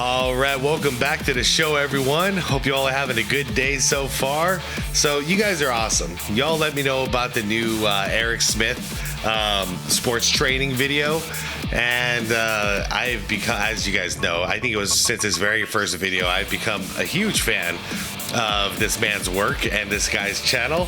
All right, welcome back to the show, everyone. Hope you all are having a good day so far. So you guys are awesome. Y'all let me know about the new Eric Smith sports training video. And I've become, as you guys know, I think it was since his very first video, I've become a huge fan of this man's work and this guy's channel.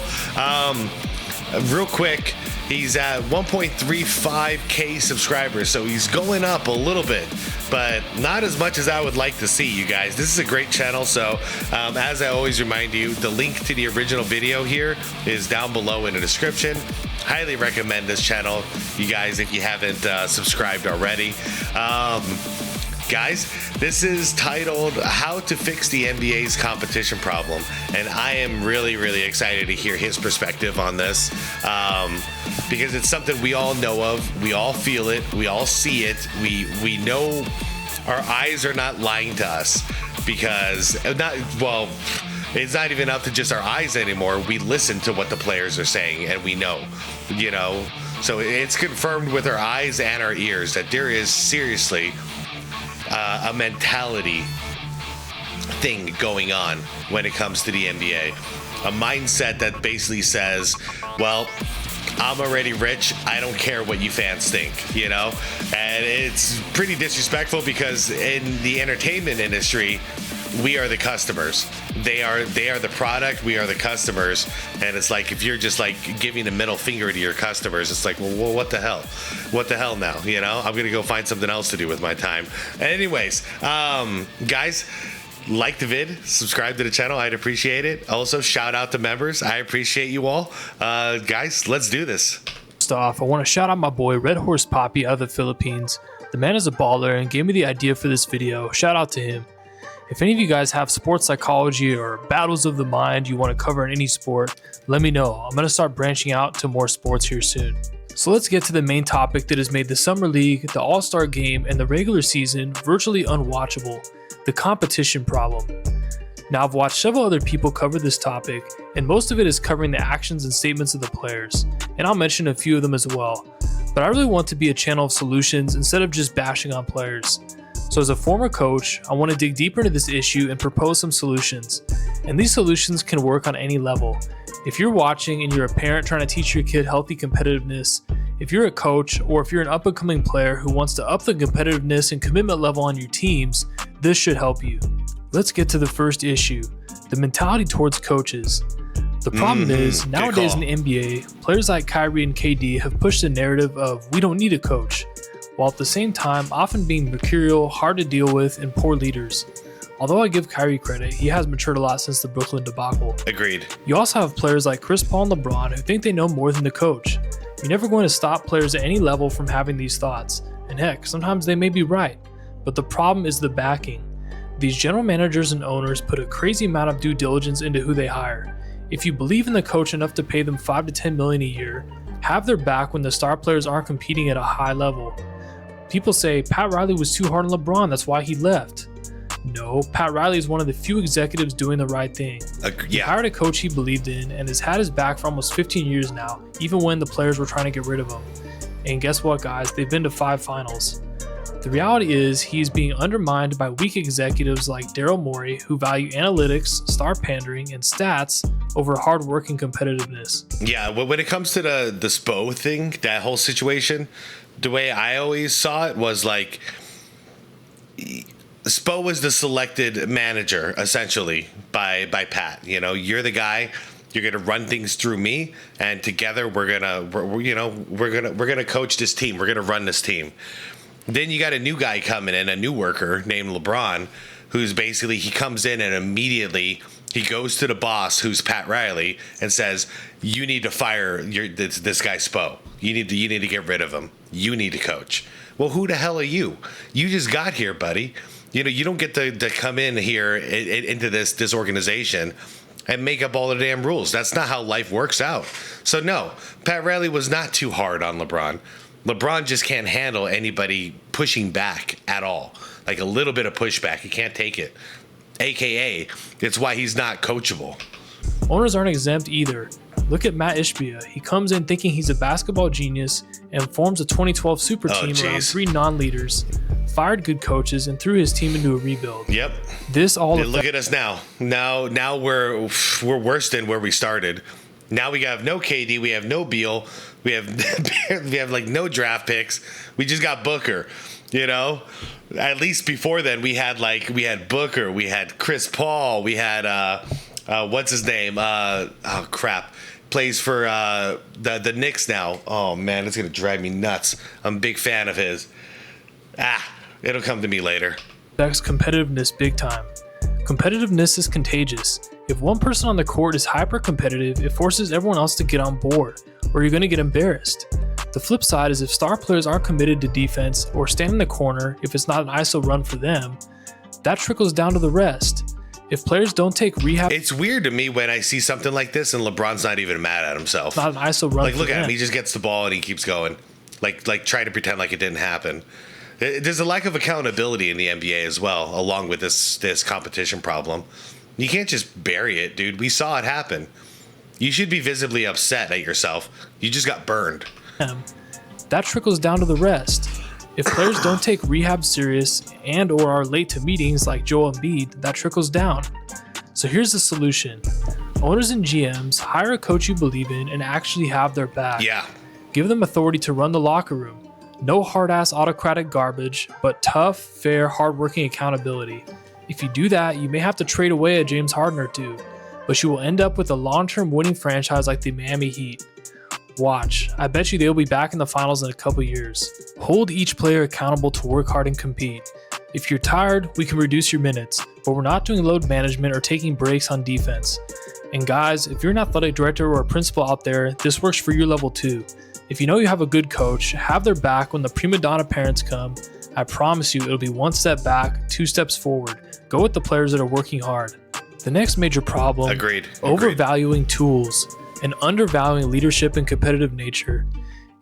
Real quick, he's at 1.35K subscribers, so he's going up a little bit, but not as much as I would like to see, you guys. This is a great channel, so as I always remind you, the link to the original video here is down below in the description. Highly recommend this channel, you guys, if you haven't subscribed already. Guys, this is titled How to Fix the NBA's Competition Problem, and I am really excited to hear his perspective on this, because it's something we all know of, we all feel it, we all see it, we know our eyes are not lying to us, because it's not even up to just our eyes anymore. We listen to what the players are saying, and we know, so it's confirmed with our eyes and our ears that there is seriously a mentality thing going on when it comes to the NBA. A mindset that basically says, well, I'm already rich, I don't care what you fans think, And it's pretty disrespectful, because in the entertainment industry, we are the customers. They are the product, we are the customers. And it's like, if you're just like giving a middle finger to your customers, it's like, well, what the hell? What the hell now? I'm gonna go find something else to do with my time. Anyways, guys, like the vid, subscribe to the channel, I'd appreciate it. Also, shout out to members, I appreciate you all. Guys, let's do this. First off, I want to shout out my boy Red Horse Poppy out of the Philippines. The man is a baller and gave me the idea for this video. Shout out to him. If any of you guys have sports psychology or battles of the mind you want to cover in any sport, let me know. I'm going to start branching out to more sports here soon. So let's get to the main topic that has made the Summer League, the All-Star Game, and the regular season virtually unwatchable: the competition problem. Now, I've watched several other people cover this topic, and most of it is covering the actions and statements of the players, and I'll mention a few of them as well. But I really want to be a channel of solutions instead of just bashing on players. So as a former coach, I want to dig deeper into this issue and propose some solutions. And these solutions can work on any level. If you're watching and you're a parent trying to teach your kid healthy competitiveness, if you're a coach, or if you're an up-and-coming player who wants to up the competitiveness and commitment level on your teams, this should help you. Let's get to the first issue: the mentality towards coaches. The problem is, nowadays in the NBA, players like Kyrie and KD have pushed the narrative of we don't need a coach, while at the same time often being mercurial, hard to deal with, and poor leaders. Although I give Kyrie credit, he has matured a lot since the Brooklyn debacle. Agreed. You also have players like Chris Paul and LeBron who think they know more than the coach. You're never going to stop players at any level from having these thoughts, and heck, sometimes they may be right. But the problem is the backing. These general managers and owners put a crazy amount of due diligence into who they hire. If you believe in the coach enough to pay them $5 to $10 million a year, have their back when the star players aren't competing at a high level. People say Pat Riley was too hard on LeBron, that's why he left. No, Pat Riley is one of the few executives doing the right thing. He hired a coach he believed in and has had his back for almost 15 years now, even when the players were trying to get rid of him. And guess what, guys? They've been to 5 finals. The reality is he's being undermined by weak executives like Daryl Morey, who value analytics, star pandering, and stats over hard work and competitiveness. Yeah, when it comes to the Spo thing, that whole situation, the way I always saw it was like Spo was the selected manager essentially by Pat. You're the guy. You're gonna run things through me, and together we're gonna coach this team. We're gonna run this team. Then you got a new guy coming in, a new worker named LeBron, who's basically, he comes in and immediately he goes to the boss, who's Pat Riley, and says, you need to fire this guy Spo. You need to get rid of him. You need to coach. Well, who the hell are you? You just got here, buddy. You don't get to come in here into this organization and make up all the damn rules. That's not how life works out. So no, Pat Riley was not too hard on LeBron. LeBron just can't handle anybody pushing back at all. Like a little bit of pushback, he can't take it. AKA, it's why he's not coachable. Owners aren't exempt either. Look at Matt Ishbia. He comes in thinking he's a basketball genius and forms a 2012 super team around 3 non-leaders, fired good coaches, and threw his team into a rebuild. Yep. Look at us now. Now we're worse than where we started. Now we have no KD, we have no Beal, we have like no draft picks. We just got Booker, you know? At least before then we had Booker, we had Chris Paul, we had what's his name? Oh crap. Plays for the Knicks now. Oh man, it's gonna drive me nuts. I'm a big fan of his. It'll come to me later. That's competitiveness big time. Competitiveness is contagious. If one person on the court is hyper competitive, it forces everyone else to get on board, or you're gonna get embarrassed. The flip side is if star players aren't committed to defense or stand in the corner if it's not an ISO run for them, that trickles down to the rest. If players don't take rehab, it's weird to me when I see something like this and LeBron's not even mad at himself. Not an ISO run. Like, look at him; he just gets the ball and he keeps going, like trying to pretend like it didn't happen. There's a lack of accountability in the NBA as well, along with this competition problem. You can't just bury it, dude. We saw it happen. You should be visibly upset at yourself. You just got burned. That trickles down to the rest. If players don't take rehab serious and or are late to meetings like Joel Embiid, that trickles down. So here's the solution. Owners and GMs hire a coach you believe in and actually have their back. Yeah. Give them authority to run the locker room. No hard-ass autocratic garbage, but tough, fair, hard-working accountability. If you do that, you may have to trade away a James Harden or two, but you will end up with a long-term winning franchise like the Miami Heat. Watch, I bet you they'll be back in the finals in a couple years. Hold each player accountable to work hard and compete. If you're tired, we can reduce your minutes, but we're not doing load management or taking breaks on defense. And guys, if you're an athletic director or a principal out there, this works for your level too. If you know you have a good coach, have their back when the prima donna parents come. I promise you it'll be 1 step back, 2 steps forward. Go with the players that are working hard. The next major problem, overvaluing tools and undervaluing leadership and competitive nature.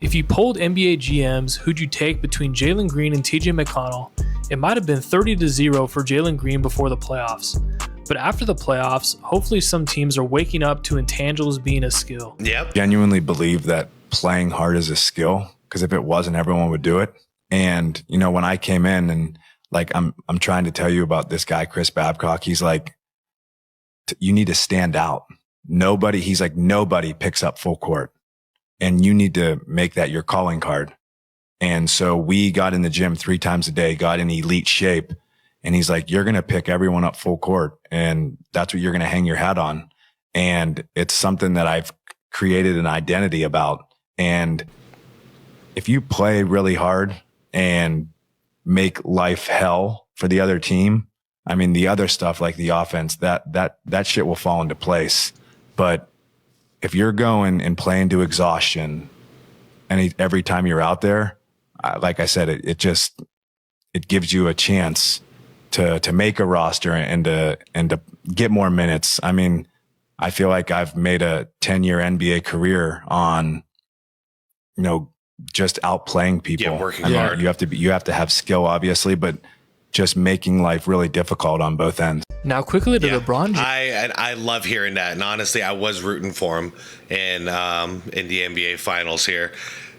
If you polled NBA GMs who'd you take between Jalen Green and TJ McConnell, it might have been 30-0 for Jalen Green before the playoffs. But after the playoffs, hopefully some teams are waking up to intangibles being a skill. Yep. Genuinely believe that playing hard is a skill, because if it wasn't, everyone would do it. And, you know, when I came in and like, I'm trying to tell you about this guy, Chris Babcock, he's like, you need to stand out. Nobody picks up full court, and you need to make that your calling card. And so we got in the gym 3 times a day, got in elite shape. And he's like, you're going to pick everyone up full court, and that's what you're going to hang your hat on. And it's something that I've created an identity about. And if you play really hard and make life hell for the other team, I mean, the other stuff like the offense, that shit will fall into place. But if you're going and playing to exhaustion every time you're out there, like I said, it gives you a chance to make a roster and to get more minutes. I mean, I feel like I've made a 10-year NBA career on, you know, just outplaying people. Yeah, working hard. You have to have skill, obviously, but just making life really difficult on both ends. Now, quickly to LeBron. I love hearing that, and honestly, I was rooting for him in the NBA Finals here.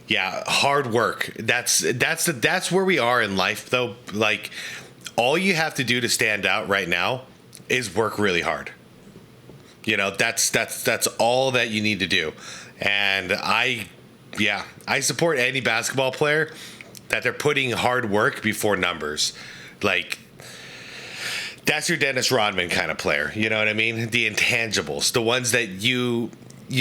Yeah, hard work. That's where we are in life, though. Like, all you have to do to stand out right now is work really hard. You know, that's all that you need to do. And I support any basketball player that they're putting hard work before numbers. Like, that's your Dennis Rodman kind of player. You know what I mean? The intangibles, the ones that you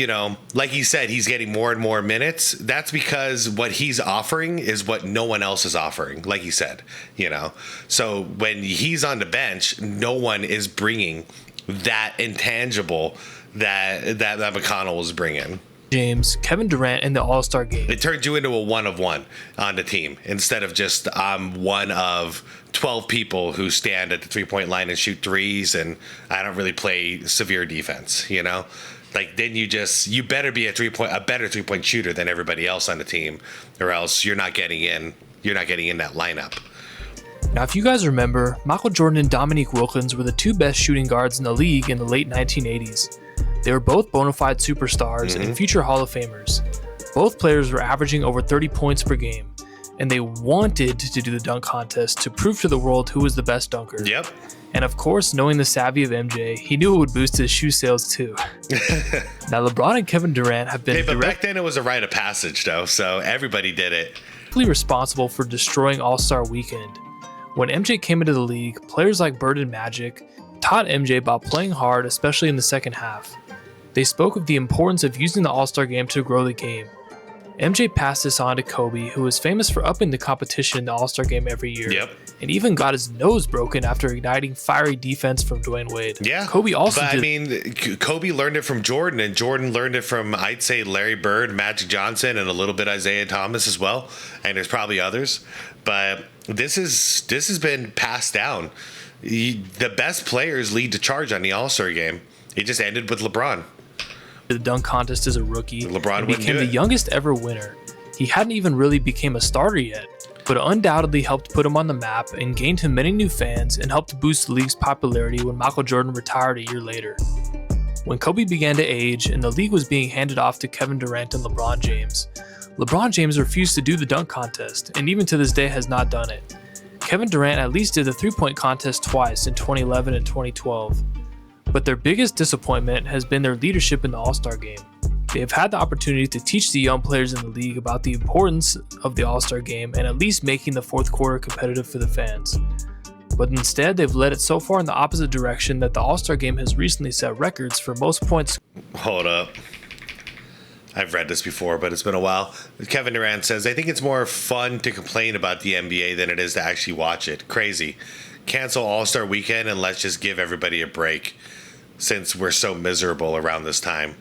know, like he said, he's getting more and more minutes. That's because what he's offering is what no one else is offering, like he said, you know. So when he's on the bench, no one is bringing that intangible that McConnell was bringing. James, Kevin Durant in the All-Star game. It turned you into a 1 of 1 on the team instead of just one of 12 people who stand at the 3-point line and shoot threes, and I don't really play severe defense, you know? Like, then you better be a better 3-point shooter than everybody else on the team, or else you're not getting in that lineup. Now, if you guys remember, Michael Jordan and Dominique Wilkins were the 2 best shooting guards in the league in the late 1980s. They were both bona fide superstars and future Hall of Famers. Both players were averaging over 30 points per game, and they wanted to do the dunk contest to prove to the world who was the best dunker. Yep. And of course, knowing the savvy of MJ, he knew it would boost his shoe sales too. Now, LeBron and Kevin Durant have been but back then it was a rite of passage though, so everybody did it. Responsible for destroying All-Star Weekend. When MJ came into the league, players like Bird and Magic taught MJ about playing hard, especially in the second half. They spoke of the importance of using the All-Star game to grow the game. MJ passed this on to Kobe, who was famous for upping the competition in the All-Star game every year, and even got his nose broken after igniting fiery defense from Dwayne Wade. Yeah, Kobe also but I mean, Kobe learned it from Jordan, and Jordan learned it from, I'd say, Larry Bird, Magic Johnson, and a little bit Isaiah Thomas as well, and there's probably others. But this has been passed down. The best players lead the charge on the All-Star game. It just ended with LeBron. The dunk contest as a rookie. LeBron became the youngest ever winner. He hadn't even really became a starter yet, but undoubtedly helped put him on the map and gained him many new fans and helped boost the league's popularity when Michael Jordan retired a year later. When Kobe began to age and the league was being handed off to Kevin Durant and LeBron James refused to do the dunk contest, and even to this day has not done it. Kevin Durant at least did the three-point contest twice in 2011 and 2012. But their biggest disappointment has been their leadership in the All-Star game. They have had the opportunity to teach the young players in the league about the importance of the All-Star game and at least making the fourth quarter competitive for the fans. But instead, they've led it so far in the opposite direction that the All-Star game has recently set records for most points. Hold up. I've read this before, but it's been a while. Kevin Durant says, I think it's more fun to complain about the NBA than it is to actually watch it. Crazy. Cancel All-Star Weekend and let's just give everybody a break, since we're so miserable around this time.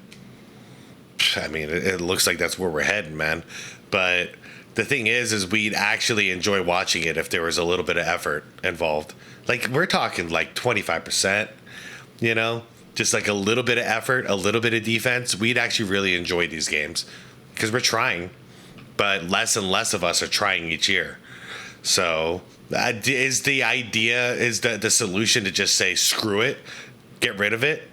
I mean, it looks like that's where we're heading, man. But the thing is we'd actually enjoy watching it if there was a little bit of effort involved. Like, we're talking like 25%, you know? Just like a little bit of effort, a little bit of defense. We'd actually really enjoy these games because we're trying, but less and less of us are trying each year. So is the solution to just say, screw it, get rid of it?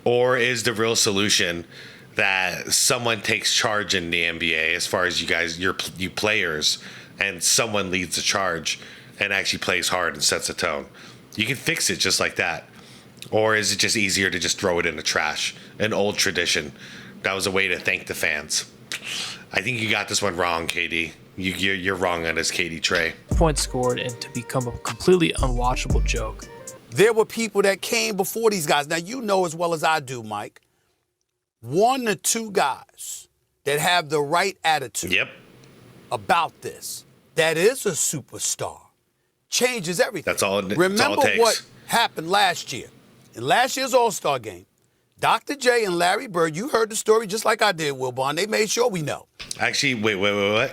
Or is the real solution that someone takes charge in the NBA as far as you guys, you players, and someone leads the charge and actually plays hard and sets a tone? You can fix it just like that. Or is it just easier to just throw it in the trash? An old tradition. That was a way to thank the fans. I think you got this one wrong, KD. You're wrong on this, KD Trey. Points scored and to become a completely unwatchable joke. There were people that came before these guys. Now, you know as well as I do, Mike, 1 or 2 guys that have the right attitude about this, that is a superstar, changes everything. That's all. Remember what happened last year. In last year's All-Star game, Dr. J and Larry Bird, you heard the story just like I did, Wilbon. They made sure we know. Actually, wait.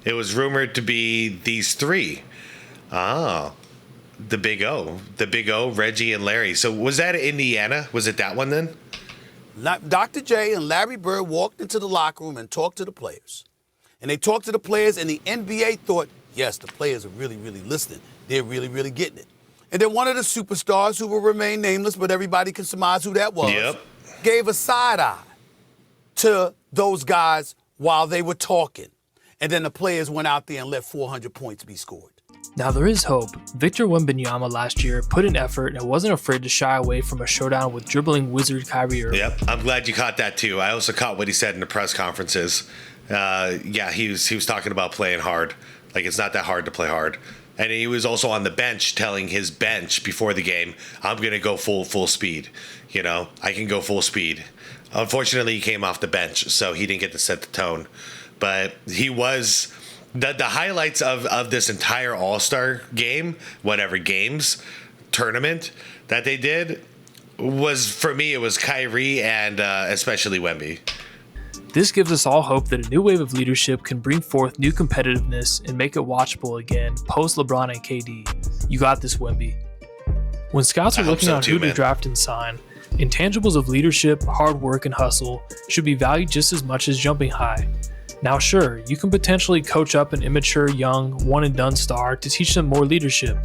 It was rumored to be these 3. The Big O, Reggie and Larry. So was that Indiana? Was it that one then? Dr. J and Larry Bird walked into the locker room and talked to the players. And they talked to the players, and the NBA thought, yes, the players are really, really listening. They're really, really getting it. And then one of the superstars, who will remain nameless, but everybody can surmise who that was, gave a side eye to those guys while they were talking. And then the players went out there and let 400 points be scored. Now there is hope. Victor Wembanyama last year put in effort and wasn't afraid to shy away from a showdown with dribbling wizard Kyrie Irving. Yep, I'm glad you caught that too. I also caught what he said in the press conferences. He was talking about playing hard. Like, it's not that hard to play hard. And he was also on the bench telling his bench before the game, I'm going to go full speed. You know, I can go full speed. Unfortunately, he came off the bench, so he didn't get to set the tone. But he was... The highlights of this entire All-Star game, whatever games, tournament that they did, was, for me, it was Kyrie and especially Wemby. This gives us all hope that a new wave of leadership can bring forth new competitiveness and make it watchable again post LeBron and KD. You got this, Wemby. When scouts are looking on who to draft and sign, intangibles of leadership, hard work, and hustle should be valued just as much as jumping high. Now sure, you can potentially coach up an immature, young, one-and-done star to teach them more leadership,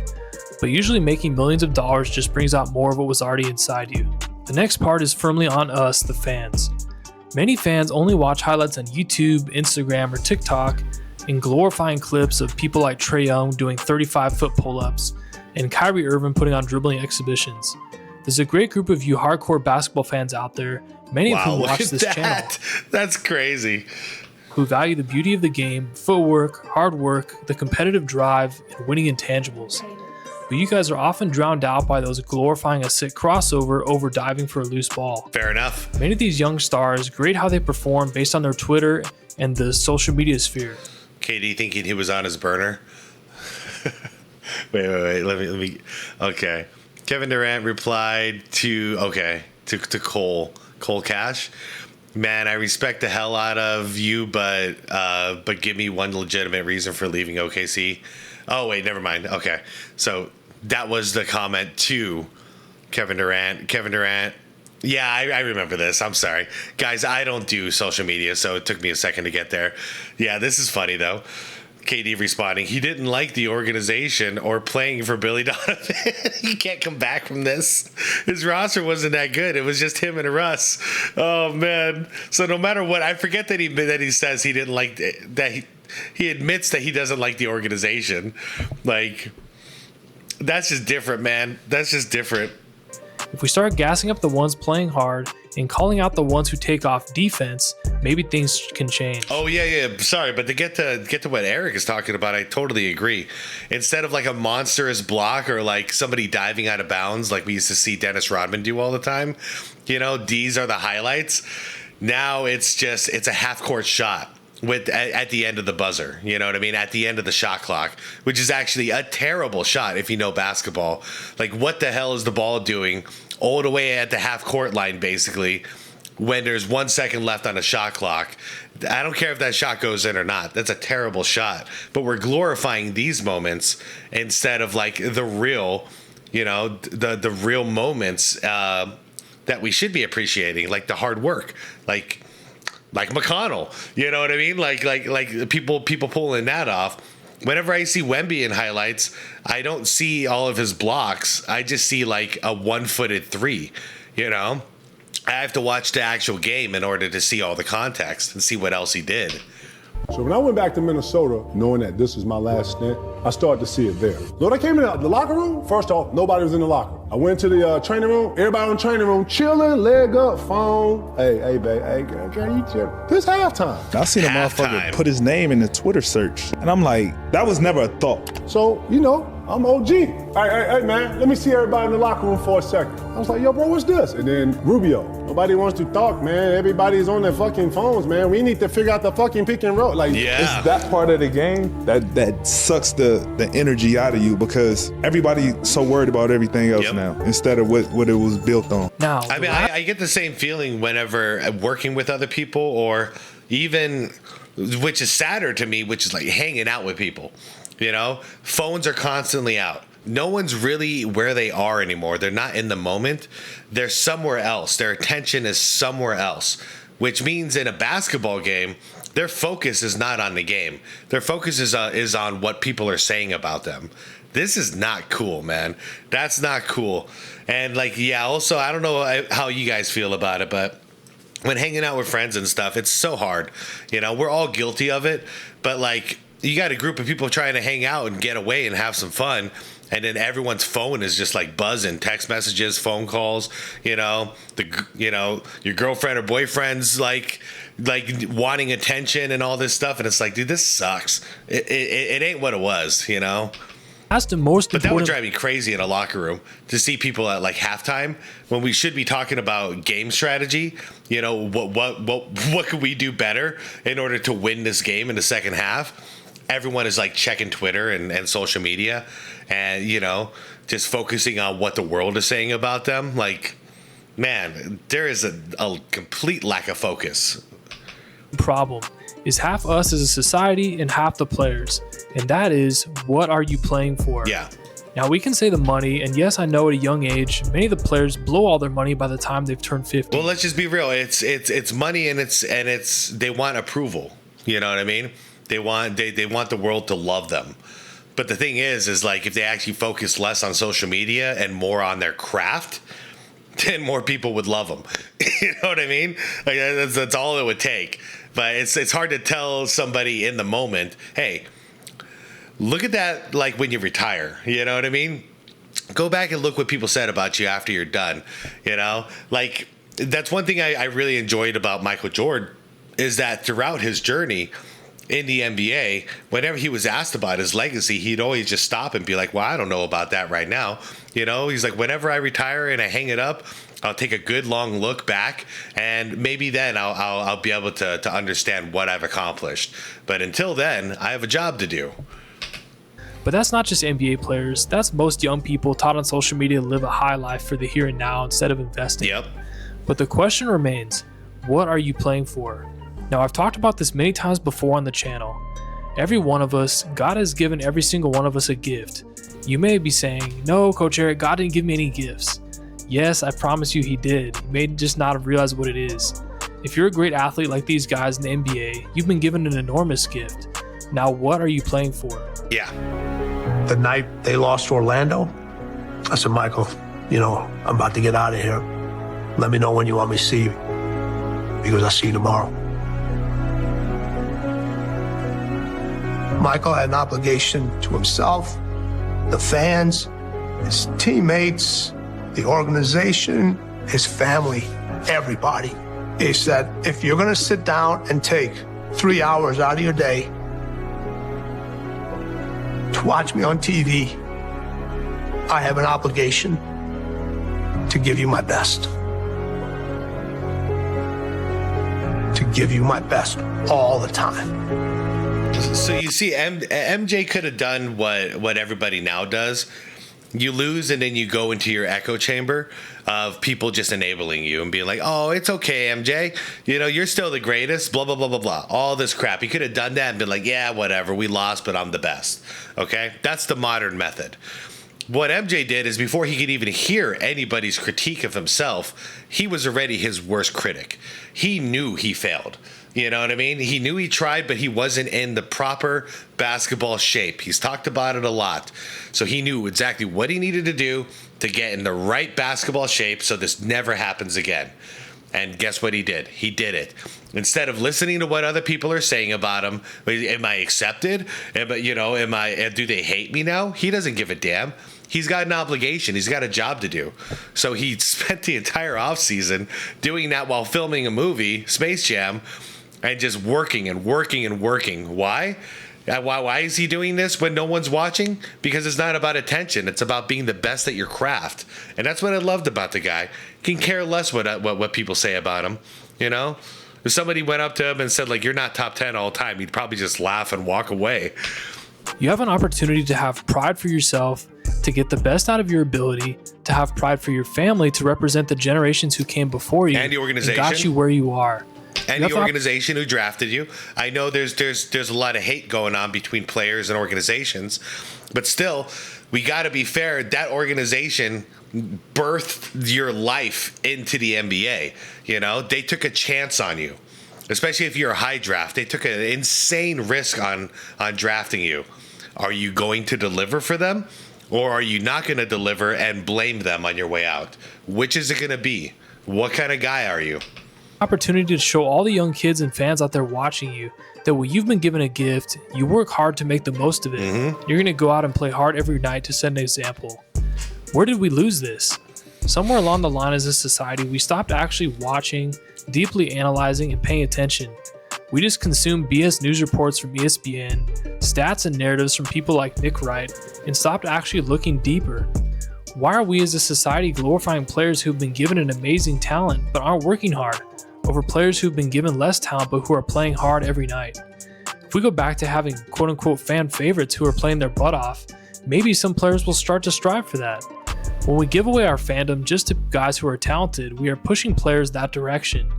but usually making millions of dollars just brings out more of what was already inside you. The next part is firmly on us, the fans. Many fans only watch highlights on YouTube, Instagram, or TikTok and glorifying clips of people like Trey Young doing 35-foot pull-ups and Kyrie Irving putting on dribbling exhibitions. There's a great group of you hardcore basketball fans out there, many of whom watch this channel. That's crazy. Who value the beauty of the game, footwork, hard work, the competitive drive, and winning intangibles. But you guys are often drowned out by those glorifying a sick crossover over diving for a loose ball. Fair enough. Many of these young stars grade how they perform based on their Twitter and the social media sphere. KD thinking he was on his burner. wait. Let me. Okay. Kevin Durant replied to Cole Cash. Man, I respect the hell out of you, but give me one legitimate reason for leaving OKC. Oh wait, never mind. Okay, so that was the comment to Kevin Durant. Kevin Durant. Yeah, I remember this. I'm sorry, guys. I don't do social media, so it took me a second to get there. Yeah, this is funny though. KD responding, he didn't like the organization or playing for Billy Donovan. He can't come back from this. His roster wasn't that good. It was just him and Russ. Oh man. So no matter what, I forget that he says he didn't like that. He admits that he doesn't like the organization. Like, that's just different, man. That's just different. If we start gassing up the ones playing hard and calling out the ones who take off defense, maybe things can change. Oh yeah. Sorry, but to get to what Eric is talking about, I totally agree. Instead of like a monstrous block or like somebody diving out of bounds, like we used to see Dennis Rodman do all the time, these are the highlights. Now it's a half court shot at the end of the buzzer, you know what I mean? At the end of the shot clock, which is actually a terrible shot if you know basketball. Like, what the hell is the ball doing all the way at the half court line, basically, when there's 1 second left on a shot clock? I don't care if that shot goes in or not. That's a terrible shot. But we're glorifying these moments instead of like the real, the real moments that we should be appreciating, like the hard work, like McConnell, you know what I mean? Like people pulling that off. Whenever I see Wemby in highlights, I don't see all of his blocks. I just see like a one-footed three, I have to watch the actual game in order to see all the context and see what else he did. So when I went back to Minnesota, knowing that this was my last stint, I started to see it there. When I came in the locker room, first off, nobody was in the locker room. I went to the training room, everybody in the training room, chilling, leg up, phone. Hey, babe, hey, girl, you chill. This halftime. I seen a motherfucker put his name in the Twitter search, and I'm like, that was never a thought. So, I'm OG. Hey, man, let me see everybody in the locker room for a second. I was like, yo, bro, what's this? And then Rubio. Nobody wants to talk, man. Everybody's on their fucking phones, man. We need to figure out the fucking pick and roll. Like, yeah. It's that part of the game that sucks the energy out of you because everybody's so worried about everything else now instead of what it was built on. Now, I mean, I get the same feeling whenever working with other people or even, which is sadder to me, which is like hanging out with people. Phones are constantly out. No one's really where they are anymore. They're not in the moment. They're somewhere else. Their attention is somewhere else, which means in a basketball game, their focus is not on the game. Their focus is on what people are saying about them. This is not cool, man. That's not cool. And also, I don't know how you guys feel about it, but when hanging out with friends and stuff, it's so hard. We're all guilty of it, but you got a group of people trying to hang out and get away and have some fun, and then everyone's phone is just like buzzing, text messages, phone calls, your girlfriend or boyfriend's like wanting attention and all this stuff, and it's like, dude, this sucks. It ain't what it was, That's the most But important. that would drive me crazy in a locker room to see people at like halftime when we should be talking about game strategy. What could we do better in order to win this game in the second half? Everyone is like checking Twitter and social media and, just focusing on what the world is saying about them. Like, man, there is a complete lack of focus. Problem is half us as a society and half the players. And that is, what are you playing for? Yeah. Now we can say the money, and yes, I know at a young age, many of the players blow all their money by the time they've turned 50. Well, let's just be real. It's money and it's they want approval. You know what I mean? They want the world to love them. But the thing is like if they actually focus less on social media and more on their craft, 10 more people would love him. You know what I mean? Like, that's all it would take. But it's hard to tell somebody in the moment, hey, look at that, like when you retire. You know what I mean? Go back and look what people said about you after you're done. You know, like that's one thing I really enjoyed about Michael Jordan is that throughout his journey in the NBA, whenever he was asked about his legacy, he'd always just stop and be like, well, I don't know about that right now. You know, he's like, whenever I retire and I hang it up, I'll take a good long look back, and maybe then I'll be able to understand what I've accomplished. But until then, I have a job to do. But that's not just NBA players. That's most young people taught on social media to live a high life for the here and now instead of investing. Yep. But the question remains, what are you playing for? Now, I've talked about this many times before on the channel. Every one of us, God has given every single one of us a gift. You may be saying, no, Coach Eric, God didn't give me any gifts. Yes, I promise you he did. You may just not have realized what it is. If you're a great athlete like these guys in the NBA, you've been given an enormous gift. Now, what are you playing for? Yeah. The night they lost to Orlando, I said, Michael, I'm about to get out of here. Let me know when you want me to see you, because I'll see you tomorrow. Michael had an obligation to himself, the fans, his teammates, the organization, his family, everybody. He said, if you're gonna sit down and take 3 hours out of your day to watch me on TV, I have an obligation to give you my best. To give you my best all the time. So you see, MJ could have done what everybody now does. You lose, and then you go into your echo chamber of people just enabling you and being like, oh, it's okay, MJ. You're still the greatest, blah, blah, blah, blah, blah. All this crap. He could have done that and been like, yeah, whatever. We lost, but I'm the best. Okay? That's the modern method. What MJ did is before he could even hear anybody's critique of himself, he was already his worst critic. He knew he failed. You know what I mean? He knew he tried, but he wasn't in the proper basketball shape. He's talked about it a lot. So he knew exactly what he needed to do to get in the right basketball shape so this never happens again. And guess what he did? He did it. Instead of listening to what other people are saying about him, am I accepted? Do they hate me now? He doesn't give a damn. He's got an obligation. He's got a job to do. So he spent the entire offseason doing that while filming a movie, Space Jam, and just working and working and working. Why? Why is he doing this when no one's watching? Because it's not about attention. It's about being the best at your craft. And that's what I loved about the guy. He can care less what people say about him. If somebody went up to him and said, like, you're not top 10 all time, he'd probably just laugh and walk away. You have an opportunity to have pride for yourself, to get the best out of your ability, to have pride for your family, to represent the generations who came before you and the organization, and got you where you are. And the organization who drafted you. I know there's a lot of hate going on between players and organizations, but still, we got to be fair. That organization birthed your life into the NBA. They took a chance on you, especially if you're a high draft. They took an insane risk on drafting you. Are you going to deliver for them, or are you not going to deliver and blame them on your way out? Which is it going to be? What kind of guy are you? Opportunity to show all the young kids and fans out there watching you that when you've been given a gift, you work hard to make the most of it. You're going to go out and play hard every night to set an example. Where did we lose this? Somewhere along the line as a society, we stopped actually watching, deeply analyzing, and paying attention. We just consumed BS news reports from ESPN, stats and narratives from people like Ric Raida, and stopped actually looking deeper. Why are we as a society glorifying players who've been given an amazing talent but aren't working hard, over players who've been given less talent but who are playing hard every night? If we go back to having quote-unquote fan favorites who are playing their butt off, maybe some players will start to strive for that. When we give away our fandom just to guys who are talented, we are pushing players that direction.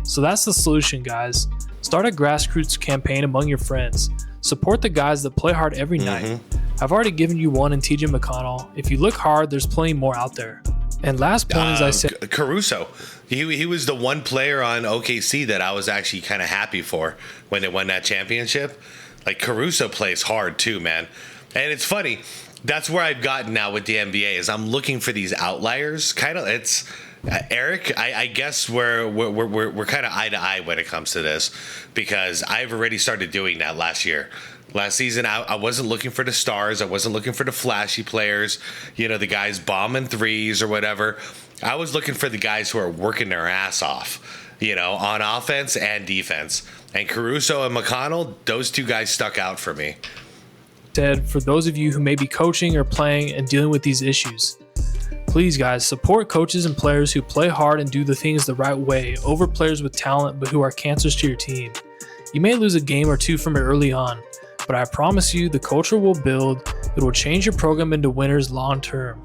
So that's the solution, guys. Start a grassroots campaign among your friends. Support the guys that play hard every night. I've already given you one in TJ McConnell. If you look hard, there's plenty more out there. And last point, as I said, Caruso. He was the one player on OKC that I was actually kind of happy for when they won that championship. Like, Caruso plays hard too, man. And it's funny. That's where I've gotten now with the NBA is I'm looking for these outliers. Kind of, it's Eric, I guess we're kind of eye to eye when it comes to this, because I've already started doing that last year. Last season, I wasn't looking for the stars. I wasn't looking for the flashy players, the guys bombing threes or whatever. I was looking for the guys who are working their ass off, on offense and defense. And Caruso and McConnell, those two guys stuck out for me. Ted, for those of you who may be coaching or playing and dealing with these issues, please, guys, support coaches and players who play hard and do the things the right way over players with talent but who are cancers to your team. You may lose a game or two from it early on, but I promise you the culture will build. It will change your program into winners long term.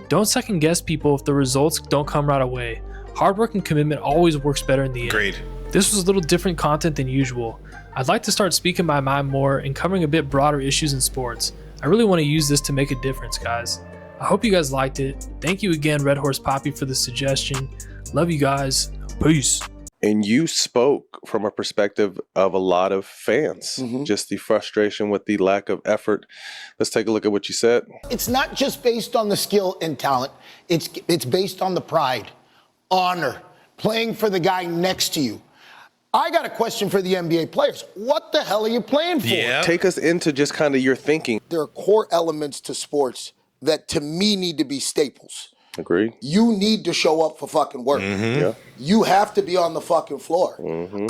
Don't second guess people if the results don't come right away. Hard work and commitment always works better in the end. Agreed. This was a little different content than usual. I'd like to start speaking my mind more and covering a bit broader issues in sports. I really want to use this to make a difference, guys. I hope you guys liked it. Thank you again, Red Horse Poppy, for the suggestion. Love you guys. Peace. And you spoke from a perspective of a lot of fans, just the frustration with the lack of effort. Let's take a look at what you said. It's not just based on the skill and talent. It's based on the pride, honor, playing for the guy next to you. I got a question for the NBA players. What the hell are you playing for? Yeah. Take us into just kind of your thinking. There are core elements to sports that, to me, need to be staples. Agreed. You need to show up for fucking work. Yeah. You have to be on the fucking floor.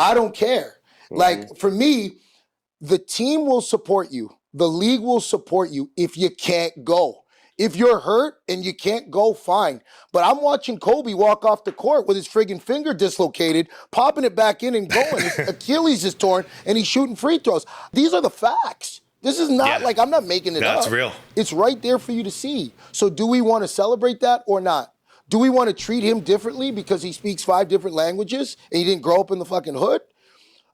I don't care. Like, for me, the team will support you. The league will support you if you can't go. If you're hurt and you can't go, fine. But I'm watching Kobe walk off the court with his friggin' finger dislocated, popping it back in and going. His Achilles is torn, and he's shooting free throws. These are the facts. This is not like I'm not making it up. That's real. It's right there for you to see. So do we want to celebrate that or not? Do we want to treat him differently because he speaks 5 different languages and he didn't grow up in the fucking hood?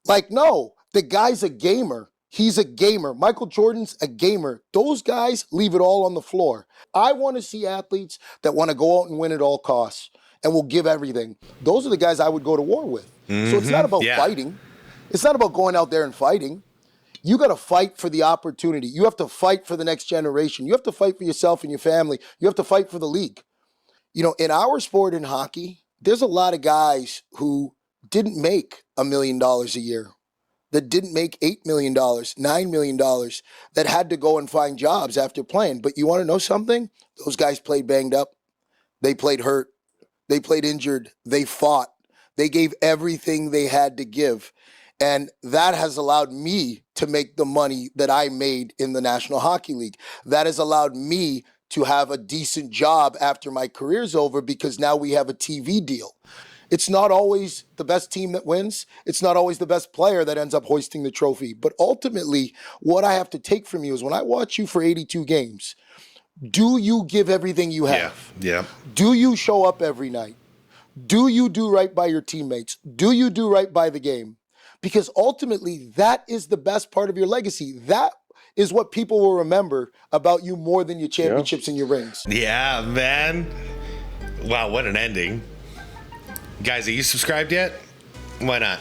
Like, no, the guy's a gamer. He's a gamer. Michael Jordan's a gamer. Those guys leave it all on the floor. I want to see athletes that want to go out and win at all costs and will give everything. Those are the guys I would go to war with. So it's not about fighting. It's not about going out there and fighting. You got to fight for the opportunity. You have to fight for the next generation. You have to fight for yourself and your family. You have to fight for the league. In our sport in hockey, there's a lot of guys who didn't make $1 million a year, that didn't make $8 million, $9 million, that had to go and find jobs after playing. But you want to know something? Those guys played banged up. They played hurt. They played injured. They fought. They gave everything they had to give. And that has allowed me to make the money that I made in the National Hockey League. That has allowed me to have a decent job after my career's over because now we have a TV deal. It's not always the best team that wins. It's not always the best player that ends up hoisting the trophy. But ultimately, what I have to take from you is when I watch you for 82 games, do you give everything you have? Yeah. Do you show up every night? Do you do right by your teammates? Do you do right by the game? Because ultimately, that is the best part of your legacy. That is what people will remember about you more than your championships and your rings. Yeah, man. Wow, what an ending. Guys, are you subscribed yet? Why not?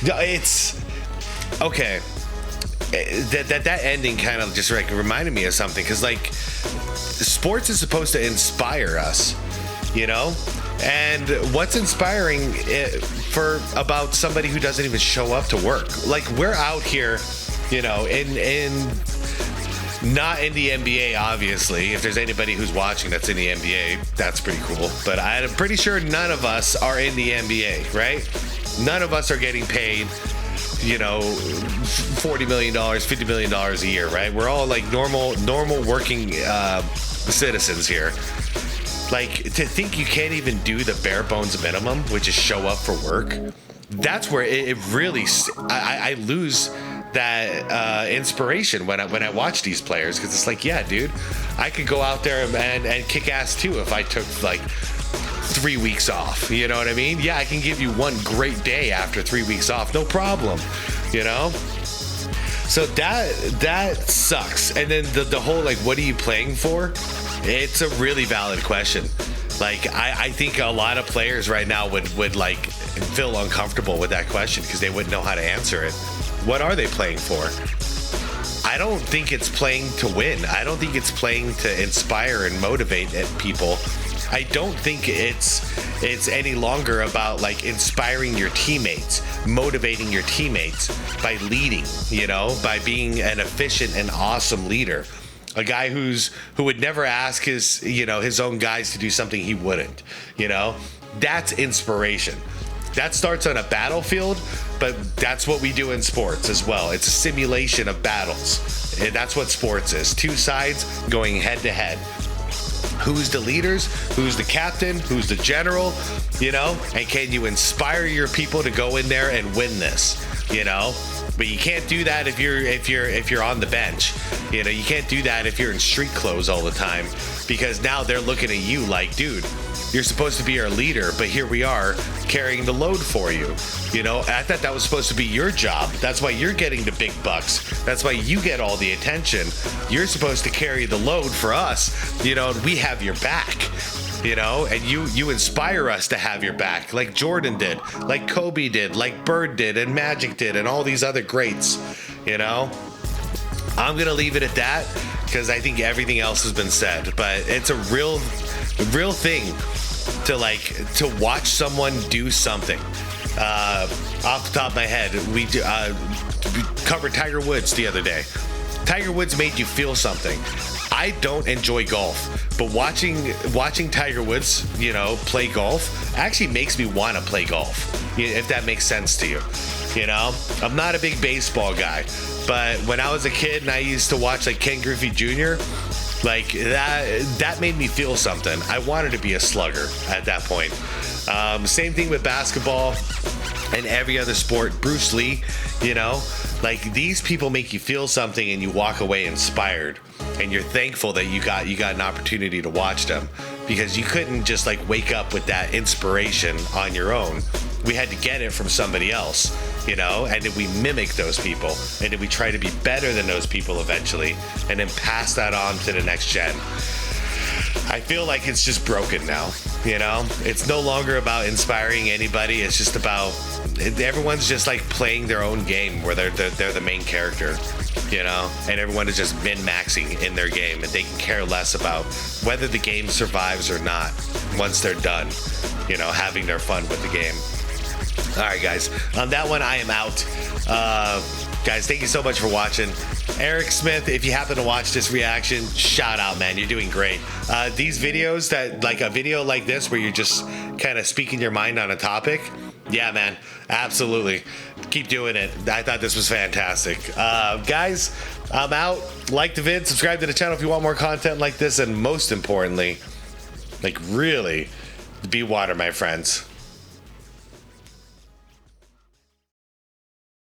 It's okay. That ending kind of just reminded me of something, because sports is supposed to inspire us, and what's inspiring about somebody who doesn't even show up to work? We're out here, in not in the NBA, obviously. If there's anybody who's watching that's in the NBA, that's pretty cool. But I'm pretty sure none of us are in the NBA, right? None of us are getting paid, $40 million, $50 million a year, right? We're all normal working citizens here. To think you can't even do the bare bones minimum, which is show up for work, that's where it really, I lose that inspiration when I watch these players, because it's yeah, dude, I could go out there and kick ass too if I took 3 weeks off. You know what I mean? Yeah, I can give you one great day after 3 weeks off, no problem. So that sucks. And then the whole what are you playing for? It's a really valid question. I think a lot of players right now would feel uncomfortable with that question because they wouldn't know how to answer it. What are they playing for? I don't think it's playing to win. I don't think it's playing to inspire and motivate people. I don't think it's any longer about like inspiring your teammates, motivating your teammates by leading, you know, by being an efficient and awesome leader. A guy who would never ask his own guys to do something he wouldn't, you know. That's inspiration. That starts on a battlefield, but that's what we do in sports as well. It's a simulation of battles. And that's what sports is. Two sides going head to head. Who's the leaders? Who's the captain? Who's the general? You know, and can you inspire your people to go in there and win this? You know, but you can't do that if you're on the bench. You know, you can't do that if you're in street clothes all the time, because now they're looking at you like, dude, you're supposed to be our leader, but here we are carrying the load for you. You know, I thought that was supposed to be your job. That's why you're getting the big bucks. That's why you get all the attention. You're supposed to carry the load for us, you know, and we have your back, you know, and you inspire us to have your back, like Jordan did, like Kobe did, like Bird did, and Magic did, and all these other greats, you know. I'm going to leave it at that because I think everything else has been said, but it's a real thing to watch someone do something. Off the top of my head, we covered Tiger Woods the other day. Tiger Woods made you feel something. I don't enjoy golf, but watching Tiger Woods, you know, play golf actually makes me want to play golf, if that makes sense to you. You know, I'm not a big baseball guy, but when I was a kid and I used to watch like Ken Griffey Jr., like that made me feel something. I wanted to be a slugger at that point. Same thing with basketball and every other sport. Bruce Lee, you know, like these people make you feel something and you walk away inspired, and you're thankful that you got an opportunity to watch them, because you couldn't just like wake up with that inspiration on your own. We had to get it from somebody else, you know, and then we mimic those people, and then we try to be better than those people eventually, and then pass that on to the next gen. I feel like it's just broken now, you know? It's no longer about inspiring anybody. It's just about, everyone's just like playing their own game where they're the main character, you know? And everyone is just min-maxing in their game, and they can care less about whether the game survives or not once they're done, you know, having their fun with the game. All right, guys. On that one, I am out. Guys, thank you so much for watching. Eric Smith, if you happen to watch this reaction, shout out, man. You're doing great. These videos, that like a video like this where you're just kind of speaking your mind on a topic, yeah, man, absolutely. Keep doing it. I thought this was fantastic. Guys, I'm out. Like the vid, subscribe to the channel if you want more content like this, and most importantly, like really, be water, my friends.